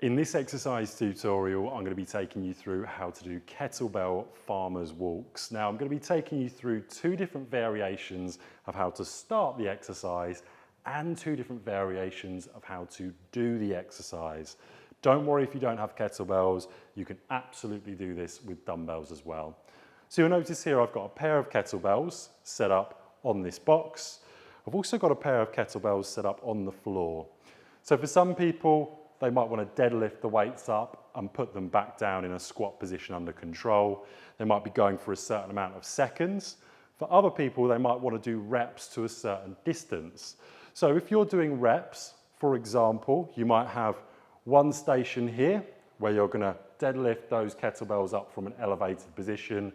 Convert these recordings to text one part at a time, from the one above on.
In this exercise tutorial, I'm going to be taking you through how to do kettlebell farmer's walks. Now, I'm going to be taking you through two different variations of how to start the exercise and two different variations of how to do the exercise. Don't worry if you don't have kettlebells, you can absolutely do this with dumbbells as well. So you'll notice here I've got a pair of kettlebells set up on this box. I've also got a pair of kettlebells set up on the floor. So for some people, they might want to deadlift the weights up and put them back down in a squat position under control. They might be going for a certain amount of seconds. For other people, they might want to do reps to a certain distance. So if you're doing reps, for example, you might have one station here where you're going to deadlift those kettlebells up from an elevated position,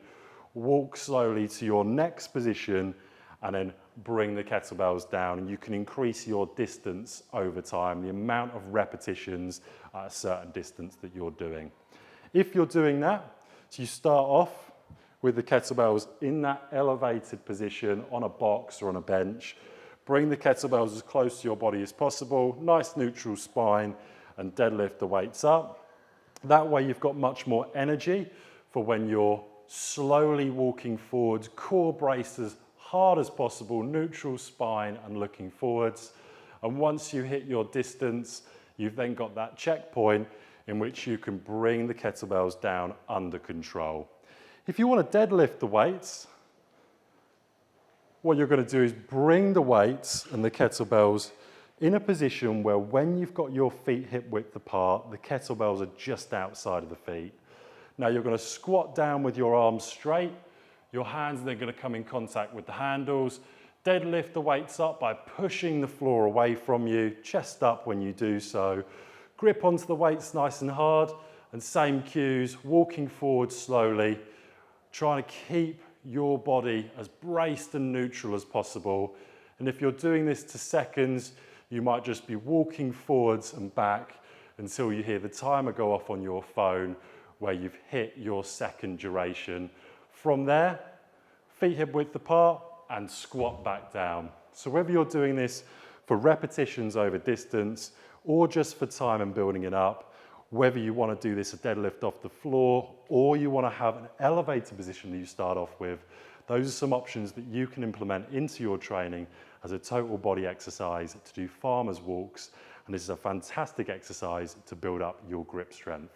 walk slowly to your next position, and then bring the kettlebells down, and you can increase your distance over time, the amount of repetitions at a certain distance that you're doing. If you're doing that, so you start off with the kettlebells in that elevated position on a box or on a bench, bring the kettlebells as close to your body as possible, nice neutral spine, and deadlift the weights up. That way you've got much more energy for when you're slowly walking forwards, core braced as hard as possible, neutral spine and looking forwards. And once you hit your distance, you've then got that checkpoint in which you can bring the kettlebells down under control. If you want to deadlift the weights, what you're going to do is bring the weights and the kettlebells in a position where when you've got your feet hip width apart, the kettlebells are just outside of the feet. Now you're going to squat down with your arms straight. Your hands are then going to come in contact with the handles. Deadlift the weights up by pushing the floor away from you, chest up when you do so. Grip onto the weights nice and hard, and same cues, walking forward slowly, trying to keep your body as braced and neutral as possible. And if you're doing this to seconds, you might just be walking forwards and back until you hear the timer go off on your phone where you've hit your second duration. From there, feet hip width apart and squat back down. So whether you're doing this for repetitions over distance or just for time and building it up, whether you want to do this a deadlift off the floor or you want to have an elevated position that you start off with, those are some options that you can implement into your training as a total body exercise to do farmer's walks. And this is a fantastic exercise to build up your grip strength.